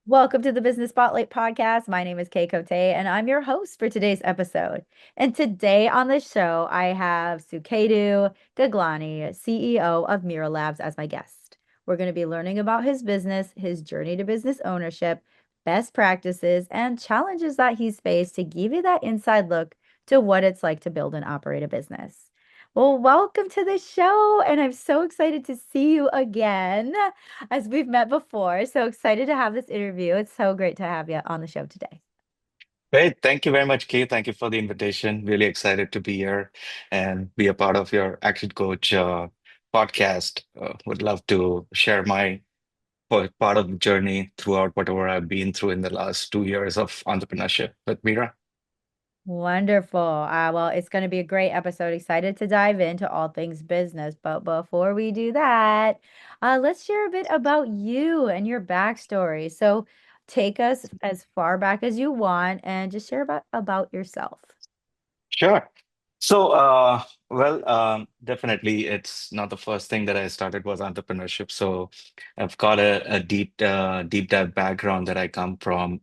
Welcome to the Business Spotlight podcast. My name is Kay Cote, and I'm your host for today's episode. And today on the show, I have Suketu Gaglani, CEO of Mira Labs, as my guest. We're going to be learning about his business, his journey to business ownership, best practices, and challenges that he's faced to give you that inside look to what it's like to build and operate a business. Well, welcome to the show, and I'm so excited to see you again as we've met before. So excited to have this interview. It's so great to have you on the show today. Great. Thank you very much, Kate. Thank you for the invitation. Really excited to be here and be a part of your Action Coach podcast. Would love to share my part of the journey throughout whatever I've been through in the last 2 years of entrepreneurship with Mira. Wonderful. Well, it's going to be a great episode. Excited to dive into all things business. But before we do that, let's share a bit about you and your backstory. So take us as far back as you want and just share about yourself. Sure. So, definitely, it's not the first thing that I started was entrepreneurship. So, I've got a deep dive background that I come from,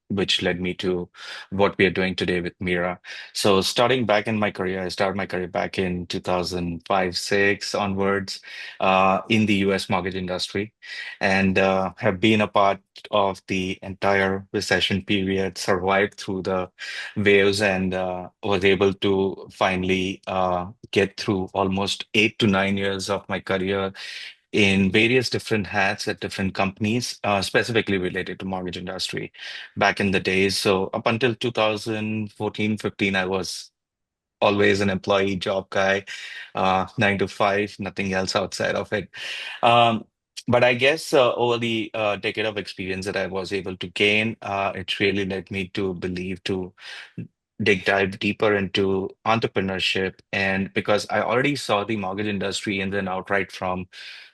which led me to what we are doing today with Mira. So, starting back in my career, I started my career back in 2005, 6 onwards, in the U.S. mortgage industry, and have been a part of the entire recession period, survived through the waves and was able to finally get through almost 8 to 9 years of my career in various different hats at different companies, specifically related to mortgage industry back in the days. So up until 2014, 15, I was always an employee job guy, 9 to 5, nothing else outside of it. Um, but I guess over the decade of experience that I was able to gain, it really led me to believe to dive deeper into entrepreneurship. And because I already saw the mortgage industry in and out right from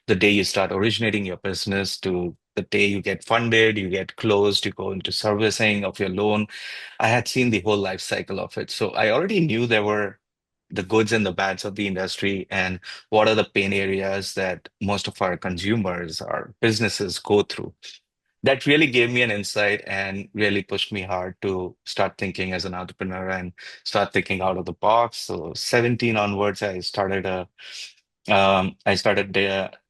the day you start originating your business to the day you get funded, you get closed, you go into servicing of your loan. I had seen the whole life cycle of it. So I already knew there were the goods and the bads of the industry and what are the pain areas that most of our consumers, our businesses go through. That really gave me an insight and really pushed me hard to start thinking as an entrepreneur and start thinking out of the box. So 17 onwards, I started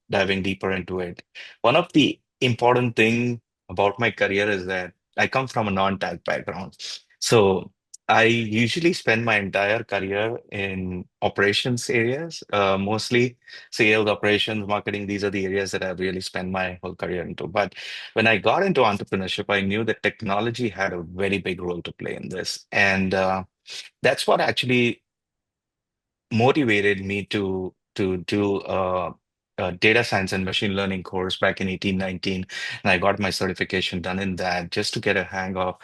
diving deeper into it. One of the important thing about my career is that I come from a non-tech background. So I usually spend my entire career in operations areas, mostly sales, operations, marketing. These are the areas that I've really spent my whole career into. But when I got into entrepreneurship, I knew that technology had a very big role to play in this. And that's what actually motivated me to do a data science and machine learning course back in 1819, and I got my certification done in that just to get a hang of,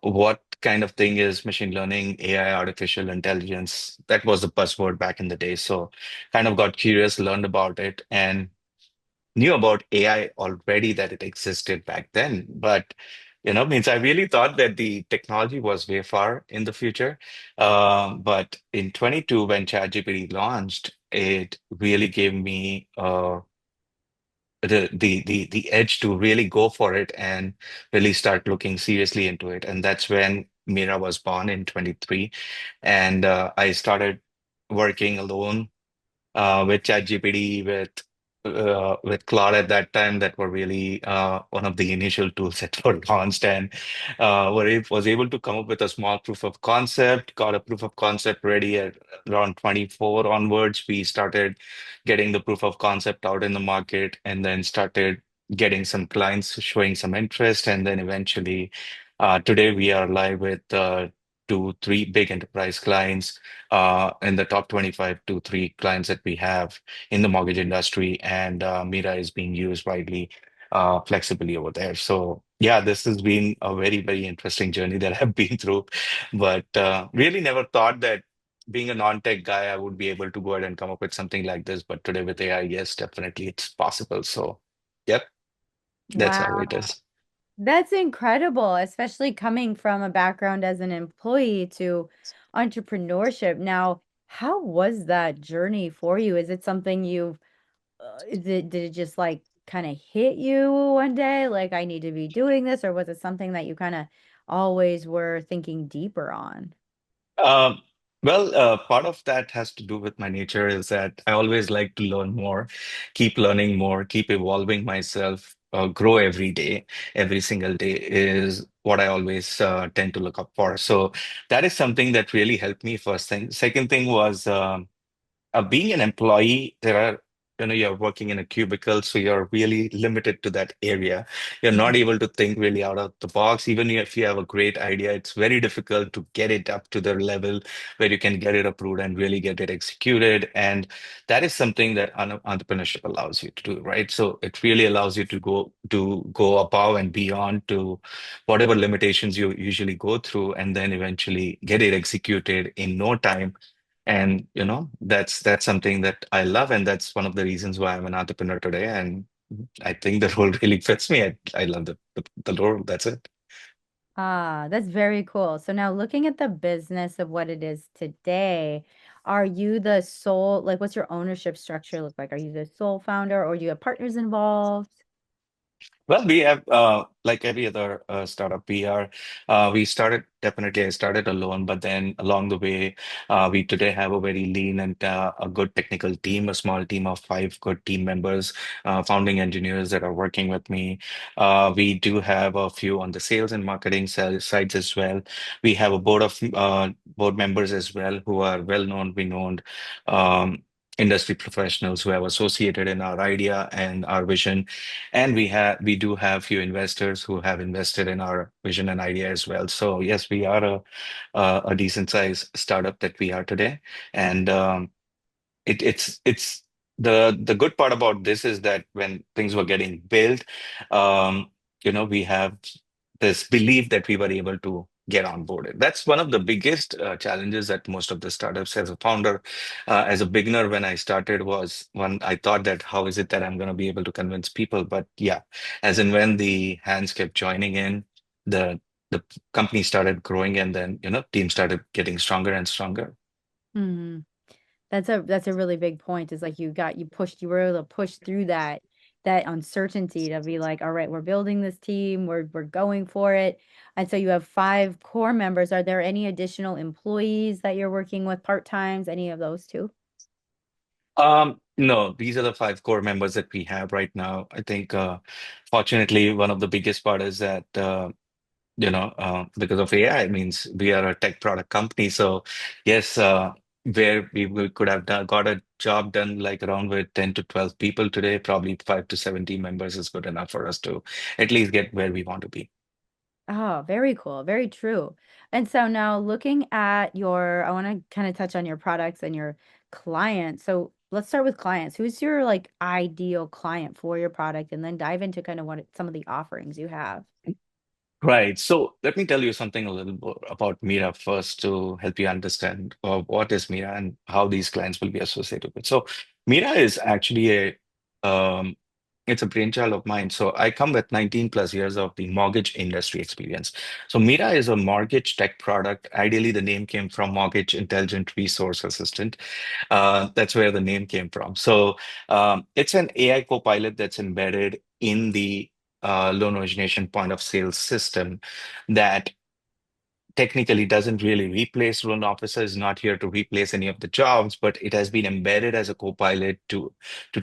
what kind of thing is machine learning, AI, artificial intelligence. That was the buzzword back in the day. So kind of got curious, learned about it, and knew about AI already that it existed back then. But, means I really thought that the technology was way far in the future. But in 22, when ChatGPT launched, it really gave me the edge to really go for it and really start looking seriously into it. And that's when Mira was born in 23. And I started working alone with ChatGPT, with Claude at that time, that were really one of the initial tools that were launched, and was able to come up with a small proof of concept. Got a proof of concept ready at around 24 onwards. We started getting the proof of concept out in the market, and then started getting some clients showing some interest, and then eventually. Today we are live with 2, 3 big enterprise clients in the top 25 to 3 clients that we have in the mortgage industry, and Mira is being used widely, flexibly over there. So, yeah, this has been a very, very interesting journey that I've been through, but really never thought that being a non-tech guy, I would be able to go ahead and come up with something like this. But today with AI, yes, definitely it's possible. So, yep, that's how Wow. it is. That's incredible, especially coming from a background as an employee to entrepreneurship. Now, how was that journey for you? Is it something you've, did it just like kind of hit you one day, like I need to be doing this, or was it something that you kind of always were thinking deeper on? Um, Part of that has to do with my nature is that I always like to learn more, keep learning more, keep evolving myself, grow every day. Every single day is what I always tend to look up for. So that is something that really helped me, first thing. Second thing was being an employee, you're working in a cubicle, so you're really limited to that area. You're not Mhm. able to think really out of the box. Even if you have a great idea, it's very difficult to get it up to the level where you can get it approved and really get it executed. And that is something that entrepreneurship allows you to do, right? So it really allows you to go above and beyond to whatever limitations you usually go through, and then eventually get it executed in no time. And that's something that I love, and that's one of the reasons why I'm an entrepreneur today. And I think the role really fits me. I love the role. That's it. Ah, that's very cool. So now looking at the business of what it is today, are you the sole, like what's your ownership structure look like? Are you the sole founder or do you have partners involved? Well, we have, like every other startup, we started, definitely, I started alone, but then along the way, we today have a very lean and a good technical team, a small team of five good team members, founding engineers that are working with me. We do have a few on the sales and marketing sides as well. We have a board members as well who are well-known, renowned, um, industry professionals who have associated in our idea and our vision. And we do have few investors who have invested in our vision and idea as well. So yes, we are a decent sized startup that we are today. And it's the good part about this is that when things were getting built, um, we have this belief that we were able to get on board. That's one of the biggest challenges that most of the startups, as a founder, as a beginner, when I started, was when I thought that how is it that I'm going to be able to convince people? But yeah, as in when the hands kept joining in, the the company started growing, and then team started getting stronger and stronger. Mhm. That's a really big point. Is like you were able to push through that uncertainty to be like, all right, we're building this team, we're going for it. And so you have five core members. Are there any additional employees that you're working with part-times, any of those too? No, these are the five core members that we have right now. I think, fortunately, one of the biggest part is that, because of AI, means we are a tech product company. So yes, where we could have got a job done like around with 10 to 12 people today, probably 5 to 17 members is good enough for us to at least get where we want to be. Oh, very cool. Very true. And so now looking at I want to kind of touch on your products and your clients. So let's start with clients. Who's your like ideal client for your product and then dive into kind of some of the offerings you have. Right. So let me tell you something a little bit about Mira first to help you understand what is Mira and how these clients will be associated with. So Mira is actually um, it's a brainchild of mine. So I come with 19 plus years of the mortgage industry experience. So Mira is a mortgage tech product. Ideally, the name came from Mortgage Intelligent Resource Assistant. That's where the name came from. So it's an AI copilot that's embedded in the loan origination point of sale system that technically doesn't really replace loan officer, is not here to replace any of the jobs, but it has been embedded as a co-pilot to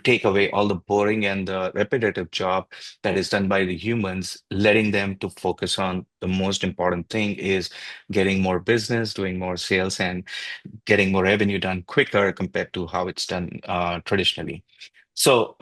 take away all the boring and the repetitive job that is done by the humans, letting them to focus on the most important thing is getting more business, doing more sales, and getting more revenue done quicker compared to how it's done traditionally. So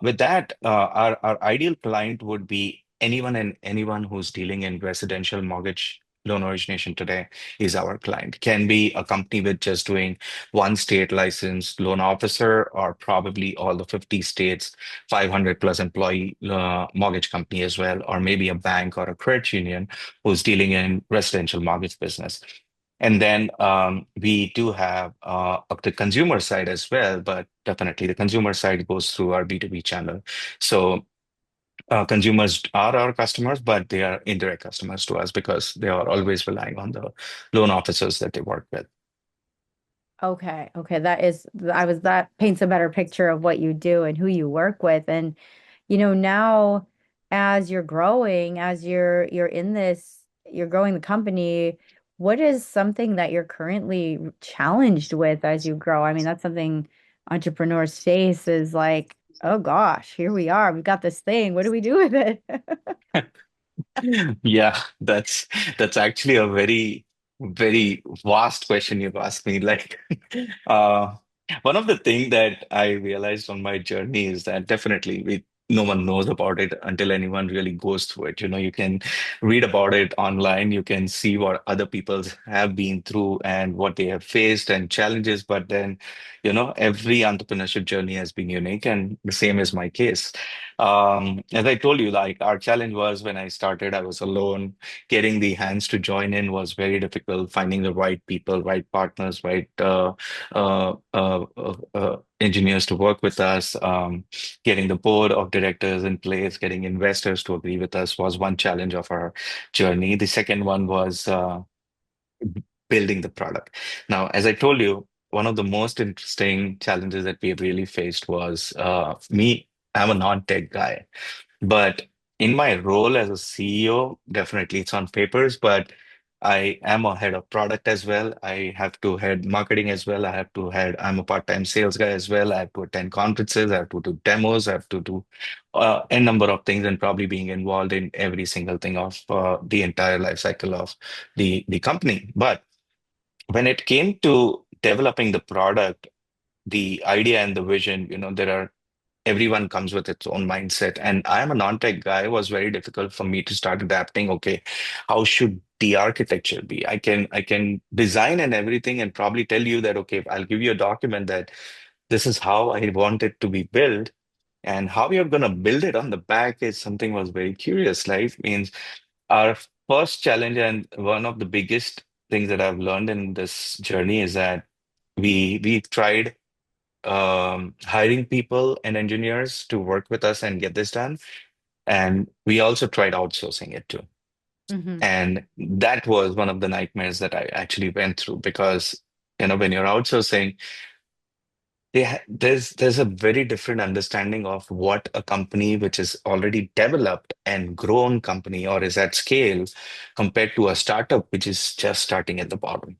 with that, our ideal client would be anyone and anyone who's dealing in residential mortgage loan origination today is our client. Can be a company with just doing one state licensed loan officer, or probably all the 50 states, 500 plus employee mortgage company as well, or maybe a bank or a credit union who's dealing in residential mortgage business. And then we do have the consumer side as well, but definitely the consumer side goes through our B2B channel. So consumers are our customers, but they are indirect customers to us because they are always relying on the loan officers that they work with. Okay. Okay. That paints a better picture of what you do and who you work with. And now as you're growing, as you're in this, you're growing the company, what is something that you're currently challenged with as you grow? I mean, that's something entrepreneurs face is like, oh gosh, here we are. We've got this thing. What do we do with it? Yeah, that's actually a very vast question you've asked me. Like, uh, one of the things that I realized on my journey is that definitely no one knows about it until anyone really goes through it. You can read about it online, you can see what other people have been through and what they have faced and challenges, but then, every entrepreneurship journey has been unique, and the same is my case. As I told you, like our challenge was when I started, I was alone. Getting the hands to join in was very difficult. Finding the right people, right partners, right engineers to work with us. Getting the board of directors in place, getting investors to agree with us was one challenge of our journey. The second one was building the product. Now, as I told you, one of the most interesting challenges that we have really faced was me. I'm a non-tech guy. But in my role as a CEO, definitely it's on papers, but I am a head of product as well. I have to head marketing as well. I'm a part-time sales guy as well. I have to attend conferences. I have to do demos. I have to do a number of things, and probably being involved in every single thing of the entire life cycle of the company. But when it came to developing the product, the idea and the vision, there are everyone comes with its own mindset. And I'm a non-tech guy. It was very difficult for me to start adapting. Okay, how should the architecture be? I can design and everything and probably tell you that, okay, I'll give you a document that this is how I want it to be built. And how you're gonna build it on the back is something was very curious. Life means our first challenge, and one of the biggest things that I've learned in this journey is that we tried hiring people and engineers to work with us and get this done. And we also tried outsourcing it too. Hmm. And that was one of the nightmares that I actually went through because, when you're outsourcing, there's a very different understanding of what a company which is already developed and grown company or is at scale compared to a startup which is just starting at the bottom.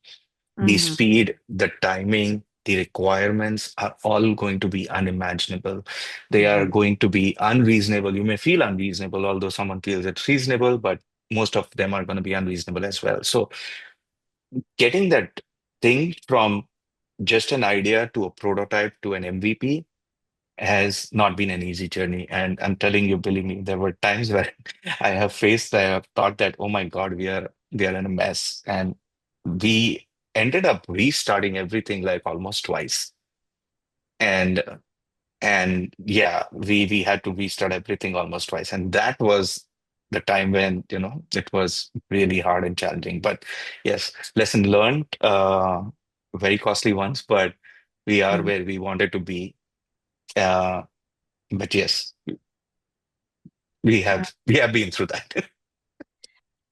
The Hmm. speed, the timing, the requirements are all going to be unimaginable. They are Hmm. going to be unreasonable. You may feel unreasonable, although someone feels it's reasonable, but most of them are going to be unreasonable as well. So, getting that thing from just an idea to a prototype to an MVP has not been an easy journey. And I'm telling you, believe me, there were times where I have thought that, oh my God, we are in a mess. And we ended up restarting everything like almost twice. And and yeah, we had to restart everything almost twice. And that was the time when, it was really hard and challenging. But yes, lesson learned, very costly ones, but we are Hmm. where we wanted to be. Uh, but yes, we have been through that.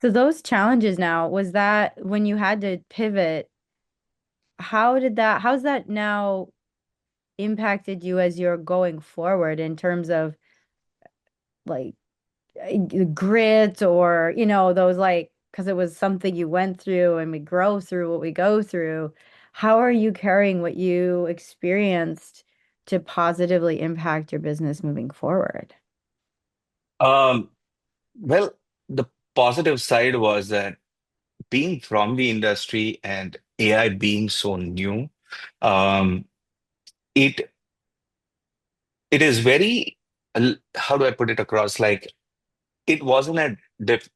So those challenges now, was that when you had to pivot, how's that now impacted you as you're going forward in terms of like grit or, those like, because it was something you went through and we grow through what we go through. How are you carrying what you experienced to positively impact your business moving forward? Um, well, the positive side was that being from the industry and AI being so new, um, it it is very, how do I put it across? Like it wasn't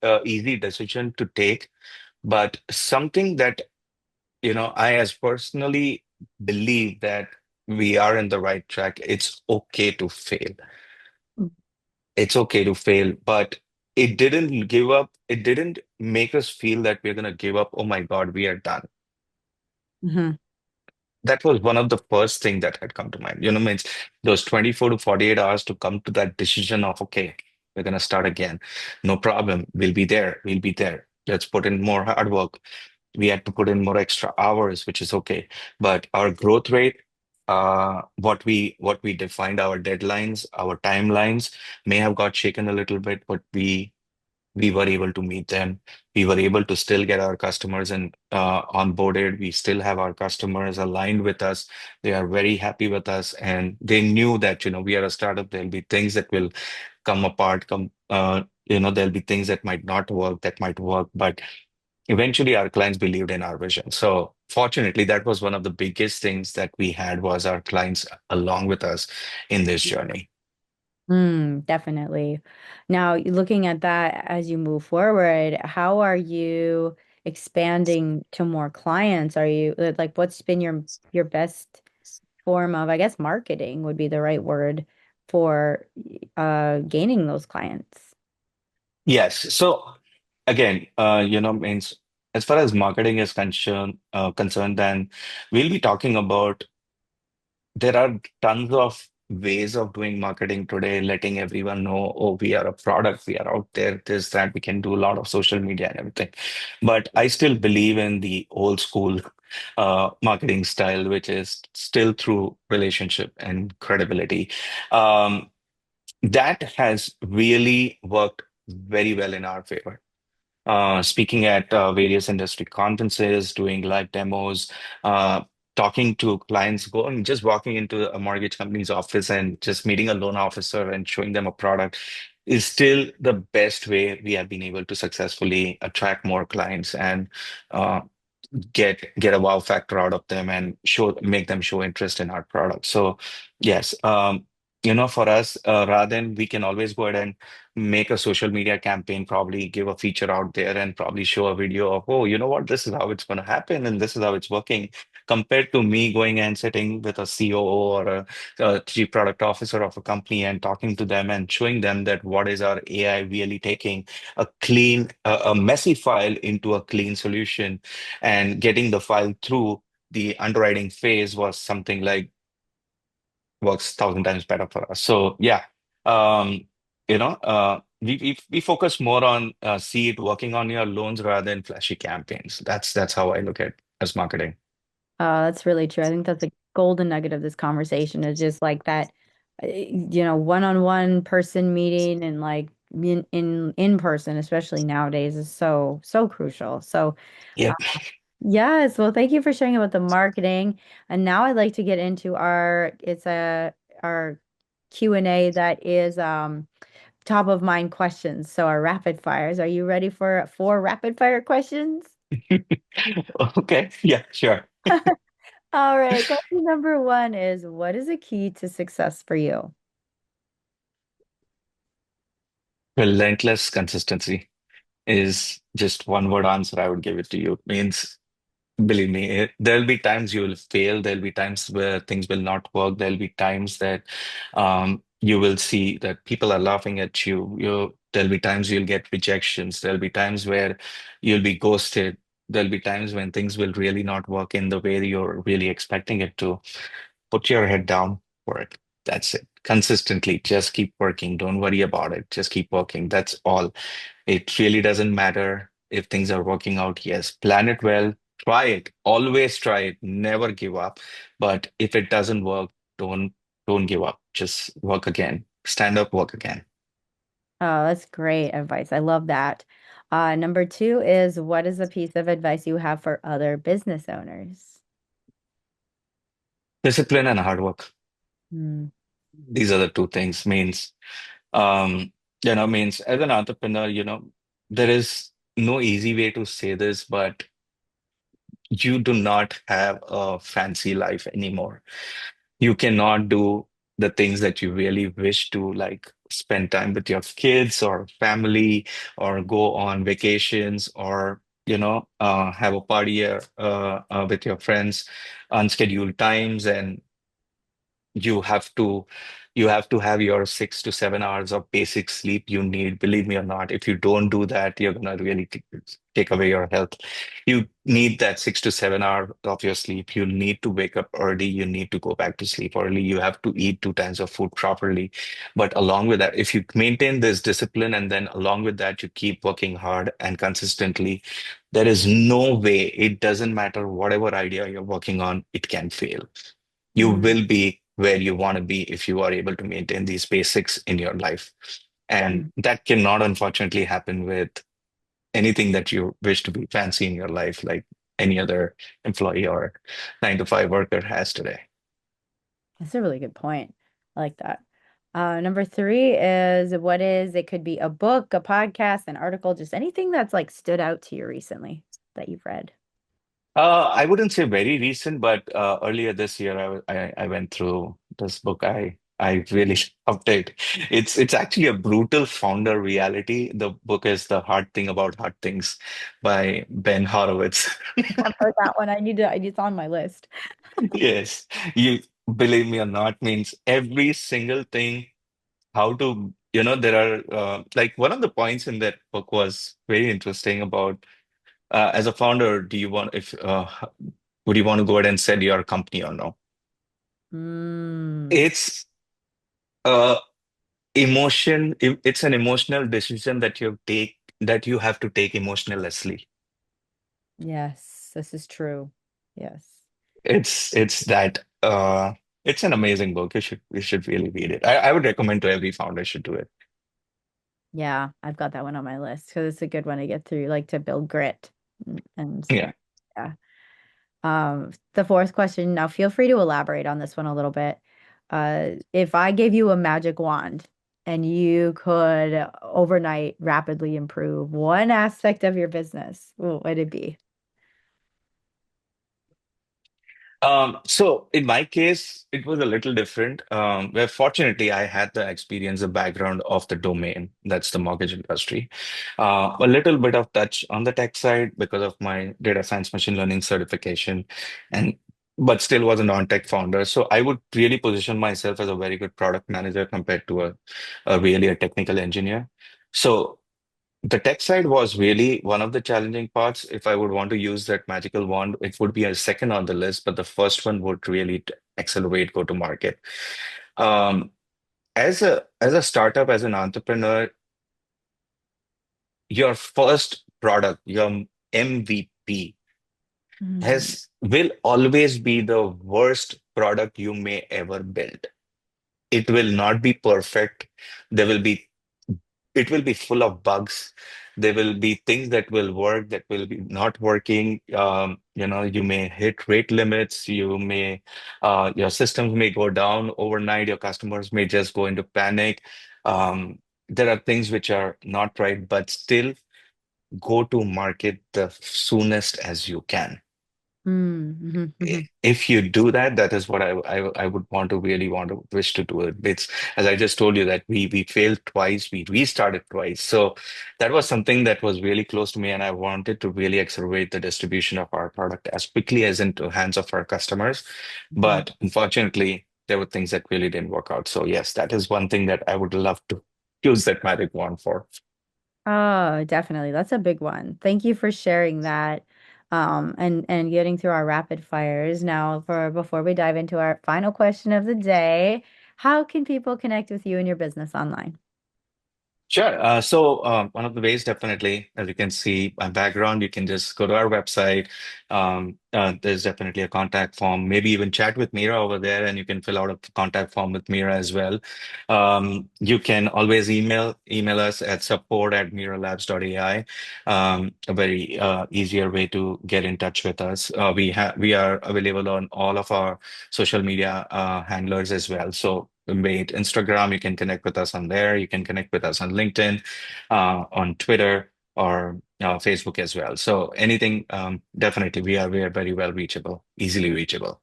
a easy decision to take, but something that, I as personally believe that we are in the right track. It's okay to fail. It's okay to fail, but it didn't give up. It didn't make us feel that we're going to give up. Oh my God, we are done. Hmm. That was one of the first thing that had come to mind. Means those 24 to 48 hours to come to that decision of, okay, we're going to start again. No problem. We'll be there. We'll be there. Let's put in more hard work. We had to put in more extra hours, which is okay. But our growth rate, what we defined our deadlines, our timelines may have got shaken a little bit, but we were able to meet them. We were able to still get our customers and onboarded. We still have our customers aligned with us. They are very happy with us, and they knew that, we are a startup. There'll be things that will come apart, there'll be things that might not work, that might work, but eventually our clients believed in our vision. So fortunately, that was one of the biggest things that we had was our clients along with us in this journey. Definitely. Now, looking at that as you move forward, how are you expanding to more clients? Are you like what's been your best form of, I guess, marketing would be the right word for gaining those clients? Yes. So again, means as far as marketing is concerned, then we'll be talking about there are tons of ways of doing marketing today, letting everyone know, oh, we are a product, we are out there, this, that, we can do a lot of social media and everything. But I still believe in the old school marketing style, which is still through relationship and credibility. Um, that has really worked very well in our favor. Speaking at various industry conferences, doing live demos, uh, talking to clients, going just walking into a mortgage company's office and just meeting a loan officer and showing them a product is still the best way we have been able to successfully attract more clients and uh, get a wow factor out of them and make them show interest in our product. So yes, for us, rather than we can always go ahead and make a social media campaign, probably give a feature out there and probably show a video of, oh, you know what, this is how it's going to happen and this is how it's working, compared to me going and sitting with a COO or a chief product officer of a company and talking to them and showing them that what is our AI really taking a messy file into a clean solution and getting the file through the underwriting phase was something like works 1,000 times better for us. So yeah, we focus more on see it working on your loans rather than flashy campaigns. That's how I look at as marketing. That's really true. I think that's a golden nugget of this conversation is just like that, one-on-one person meeting and like in person, especially nowadays, is so crucial. So, uh, Yep. yes, well, thank you for sharing about the marketing. And now I'd like to get into our Q&A that is top of mind questions. So our rapid fires. Are you ready for four rapid fire questions? Okay. Yeah, sure. All right. Question number one is, what is a key to success for you? Relentless consistency is just one word answer I would give it to you. Means believe me, there'll be times you will fail. There'll be times where things will not work. There'll be times that you will see that people are laughing at you. There'll be times you'll get rejections. There'll be times where you'll be ghosted. There'll be times when things will really not work in the way you're really expecting it to. Put your head down for it. That's it. Consistently, just keep working. Don't worry about it. Just keep working. That's all. It really doesn't matter if things are working out. Yes, plan it well, try it, always try it, never give up. But if it doesn't work, don't don't give up. Just work again. Stand up, work again. Oh, that's great advice. I love that. Number two is, what is a piece of advice you have for other business owners? Discipline and hard work. Hmm. These are the two things. Um, means as an entrepreneur, there is no easy way to say this, but you do not have a fancy life anymore. You cannot do the things that you really wish to, like spend time with your kids or family, or go on vacations, or have a party with your friends, unscheduled times, and you have to have your 6 to 7 hours of basic sleep you need. Believe me or not, if you don't do that, you're gonna really take away your health. You need that 6 to 7 hour of your sleep. You need to wake up early. You need to go back to sleep early. You have to eat 2 times of food properly. But along with that, if you maintain this discipline and then along with that, you keep working hard and consistently, there is no way, it doesn't matter whatever idea you're working on, it can fail. You Mm, will be where you want to be if you are able to maintain these basics in your life. And mm. that cannot, unfortunately, happen with anything that you wish to be fancy in your life, like any other employee or 9 to 5 worker has today. That's a really good point. I like that. Number three is what is, it could be a book, a podcast, an article, just anything that's like stood out to you recently that you've read. I wouldn't say very recent, but earlier this year, I went through this book. I really loved it. It's actually a brutal founder reality. The book is The Hard Thing About Hard Things by Ben Horowitz. I've heard that one. It's on my list. Yes, you believe me or not, means every single thing, how to, there are like one of the points in that book was very interesting about as a founder, do you want if would you want to go ahead and sell your company or no? Mm, It's uh it's an emotional decision that you have to take emotionlessly. yes, this is true. Yes. It's that it's an amazing book. You should really read it. I would recommend to every founder should do it. Yeah, I've got that one on my list because it's a good one to get through, like to build grit. And Yeah. yeah. The fourth question, now feel free to elaborate on this one a little bit. If I gave you a magic wand and you could overnight rapidly improve one aspect of your business, what would it be? So in my case, it was a little different. Where fortunately I had the experience, the background of the domain, that's the mortgage industry. A little bit of touch on the tech side because of my data science machine learning certification, and but still was a non-tech founder. So I would really position myself as a very good product manager compared to a really a technical engineer. So the tech side was really one of the challenging parts. If I would want to use that magical wand, it would be a second on the list, but the first one would really accelerate go to market. Um, as a startup, as an entrepreneur, your first product, your MVP, Mm, has will always be the worst product you may ever build. It will not be perfect. There will be it will be full of bugs. There will be things that will work that will be not working. You may hit rate limits. Your systems may go down overnight. Your customers may just go into panic. There are things which are not right, but still go to market the soonest as you can. mhm, mhm. If you do that, that is what I would want to really want to wish to do it. It's as I just told you that we failed twice, we restarted twice. So that was something that was really close to me, and I wanted to really accelerate the distribution of our product as quickly as into hands of our customers. Mhm. But unfortunately, there were things that really didn't work out. So yes, that is one thing that I would love to use that magic wand for. Oh, definitely. That's a big one. Thank you for sharing that. And getting through our rapid fires. Now, for before we dive into our final question of the day, how can people connect with you and your business online? Sure. So one of the ways, definitely, as you can see my background, you can just go to our website. There's definitely a contact form. Maybe even chat with Mira over there, and you can fill out a contact form with Mira as well. You can always email us at support@miralabs.ai. A very easier way to get in touch with us. We are available on all of our social media handlers as well. So made Instagram, you can connect with us on there. You can connect with us on LinkedIn, on Twitter, or Facebook as well. So anything, definitely, we are very well reachable, easily reachable.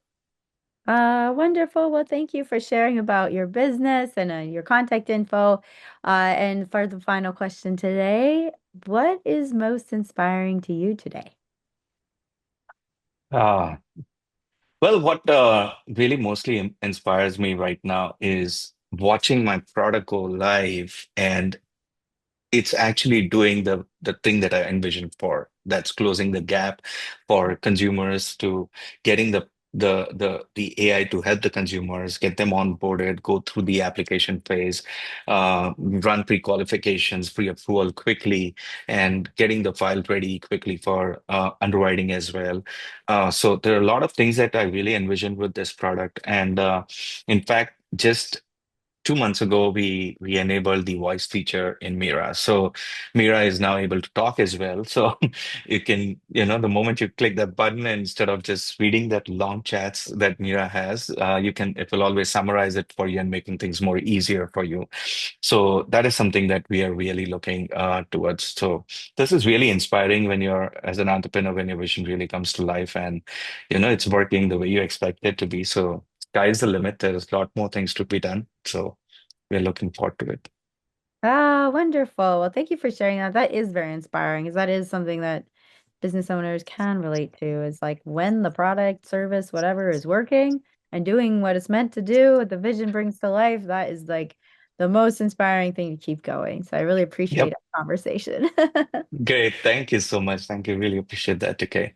Wonderful. Well, thank you for sharing about your business and your contact info. And for the final question today, what is most inspiring to you today? Uh, well, what really mostly inspires me right now is watching my product go live, and it's actually doing the thing that I envisioned for. That's closing the gap for consumers to getting the the AI to help the consumers, get them onboarded, go through the application phase, run pre-qualifications, pre-approval quickly, and getting the file ready quickly for underwriting as well. So there are a lot of things that I really envisioned with this product. And in fact, just 2 months ago, we enabled the voice feature in Mira. So Mira is now able to talk as well. So you can, the moment you click that button, instead of just reading that long chats that Mira has, it will always summarize it for you and making things more easier for you. So that is something that we are really looking towards. So this is really inspiring when you're, as an entrepreneur, when your vision really comes to life and, it's working the way you expect it to be. So sky's the limit. There's a lot more things to be done. So we're looking forward to it. Ah, wonderful. Well, thank you for sharing that. That is very inspiring, because that is something that business owners can relate to, is like when the product, service, whatever is working and doing what it's meant to do, what the vision brings to life, that is like the most inspiring thing to keep going. So I really appreciate Yep. our conversation. Great. Thank you so much. Thank you. Really appreciate that. Okay.